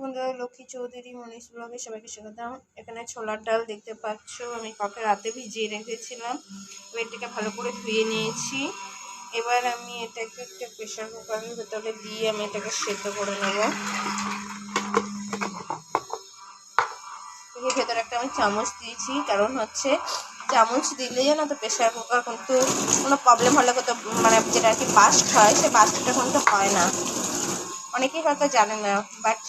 বন্ধুরা, লক্ষ্মী চৌধুরী মনীষ ব্লগে সবাইকে স্বাগতম। এখানে ছোলার ডাল দেখতে পাচ্ছ, আমি কালকে রাতে ভিজিয়ে রেখেছিলাম। এটাকে ভালো করে ধুয়ে নিয়েছি। এবার আমি এটাকে একটা প্রেশার কুকারের ভেতরে দিয়ে আমি এটাকে সেদ্ধ করে নেব। এর ভেতরে একটা আমি চামচ দিয়েছি, কারণ হচ্ছে চামচ দিলে না তো প্রেশার কুকার কিন্তু কোনো প্রবলেম হলে কত মানে যেটা আর কি বাস্ট হয়, সে বাস্টটা কিন্তু হয় না। অনেকেই হয়তো জানে না, বাট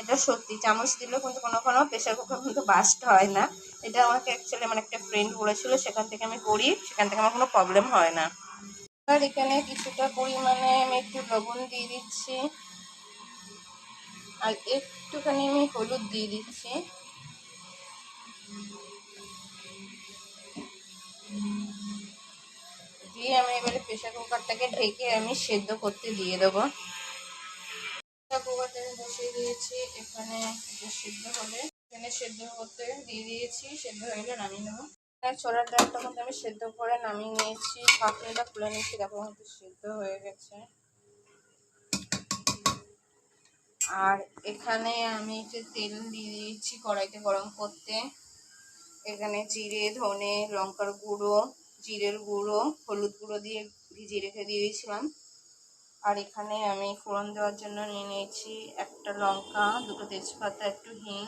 এটা সত্যি, চামচ দিলেও কিন্তু কোনো প্রেশার কুকার কিন্তু বাস্ট হয় না। এটা আমাকে অ্যাকচুয়ালি আমার একটা ফ্রেন্ড বলেছিল, সেখান থেকে আমি করি, সেখান থেকে আমার কোনো প্রবলেম হয় না। আর এখানে কিছুটা পরিমাণে আমি একটু লবণ দিয়ে দিচ্ছি, আর একটুখানি আমি হলুদ দিয়ে দিচ্ছি। দিয়ে আমি এবারে প্রেশার কুকারটাকে ঢেকে আমি সেদ্ধ করতে দিয়ে দেবো। কুকারটা আমি বসিয়ে দিয়েছি, এখানে সেদ্ধ হবে, এখানে সেদ্ধ করতে দিয়ে দিয়েছি, সেদ্ধ হয়ে গেলে নামিয়ে নেবো। ছোলার ডালটা মধ্যে আমি সেদ্ধ করে নামিয়ে নিয়েছি, ঢাকনিটা খুলে নিয়েছি, দেখো মধ্যে সেদ্ধ হয়ে গেছে। আর এখানে আমি একটু তেল দিয়ে দিয়েছি কড়াইতে গরম করতে। এখানে জিরে, ধনে, লঙ্কার গুঁড়ো, জিরের গুঁড়ো, হলুদ গুঁড়ো দিয়ে ভিজিয়ে রেখে দিয়েছিলাম। আর এখানে আমি ফোড়ন দেওয়ার জন্য নিয়ে নিয়েছি একটা লঙ্কা, দুটো তেজপাতা, একটু হিং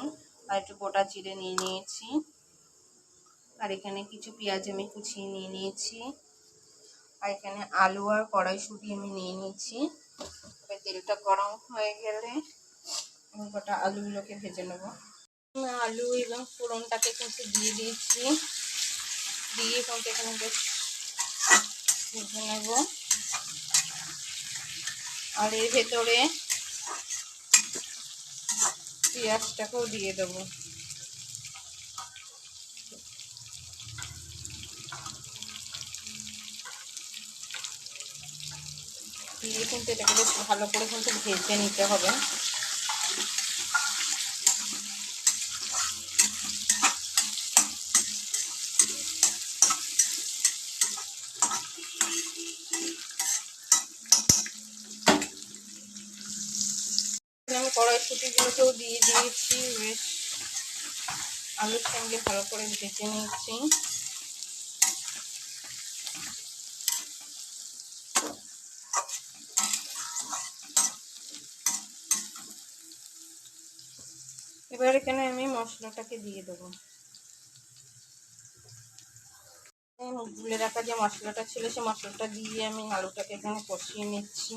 আর একটু গোটা জিরে নিয়ে নিয়েছি। আর এখানে কিছু পেঁয়াজ আমি কুচিয়ে নিয়ে নিয়েছি। আর এখানে আলু আর কড়াইশুঁটি আমি নিয়ে নিয়েছি। এবার তেলটা গরম হয়ে গেলে আমি গোটা আলুগুলোকে ভেজে নেব। আলু এবং ফোড়নটাকে কিন্তু দিয়ে দিয়েছি, দিয়ে কিন্তু এখানে বেশ ভেজে নেব। আর এর ভেতরে পেঁয়াজটাকেও দিয়ে দেবো। দিয়ে কিন্তু এটাকে বেশ ভালো করে কিন্তু ভেজে নিতে হবে। আমি কড়াইশুঁটিগুলোকেও দিয়ে দিয়েছি, বেশ আলুর সঙ্গে ভালো করে ভেজে নিচ্ছি। এবার এখানে আমি মশলাটাকে দিয়ে দেবো। গুলে রাখা যে মশলাটা ছিল, সে মশলাটা দিয়ে আমি আলুটাকে এখানে কষিয়ে নিচ্ছি।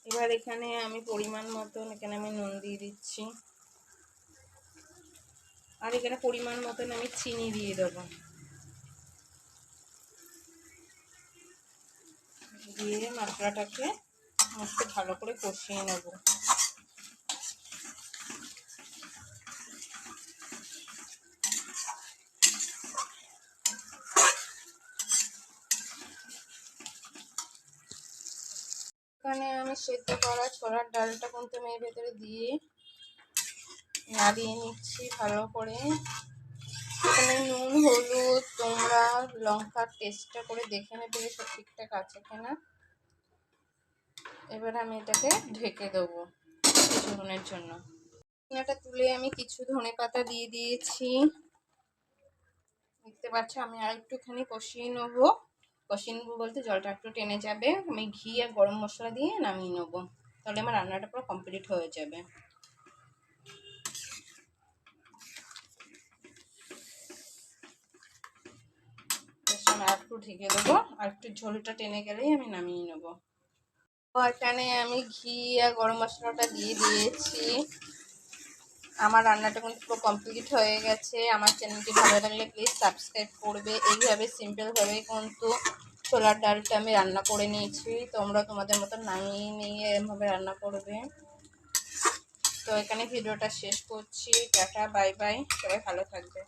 এবার এখানে আমি পরিমাণ মতন এখানে আমি নুন দিয়ে দিচ্ছি, আর এখানে পরিমাণ মতন আমি চিনি দিয়ে দেবো। দিয়ে মশলাটাকে একটু ভালো করে কষিয়ে নেব। এখানে আমি সেদ্ধ করা ছোলার ডালটা কিন্তু আমি এর ভেতরে দিয়ে নাড়িয়ে নিচ্ছি ভালো করে। এখানে নুন, হলুদ, তোমরা লঙ্কার টেস্টটা করে দেখে নেবে সব ঠিকঠাক আছে কিনা। এবার আমি এটাকে ঢেকে দেবো কিছুক্ষণের জন্য। এটা তুলে আমি কিছু ধনেপাতা দিয়ে দিয়েছি, দেখতে পাচ্ছ। আমি আর একটুখানি কষিয়ে নেবো, বলতে জলটা একটু টেনে যাবে। আমি ঘি আর গরম মশলা দিয়ে নামিয়ে নেবো, তাহলে আমার রান্নাটা পুরো কমপ্লিট হয়ে যাবে। আর একটু ঢেকে দেবো, আর একটু ঝোলটা টেনে গেলেই আমি নামিয়ে নেবো। এখানে আমি ঘি আর গরম মশলাটা দিয়ে দিয়েছি। আমার রান্নাটা কিন্তু পুরো কমপ্লিট হয়ে গেছে। আমার চ্যানেলটি ভালো লাগলে প্লিজ সাবস্ক্রাইব করবে। এইভাবে সিম্পলভাবে কিন্তু ছোলার ডালটা আমি রান্না করে নিয়েছি, তোমরা তোমাদের মতো নামিয়ে নিয়ে এভাবে রান্না করবে। তো এখানে ভিডিওটা শেষ করছি। টাটা, বাই বাই, সবাই ভালো থাকবে।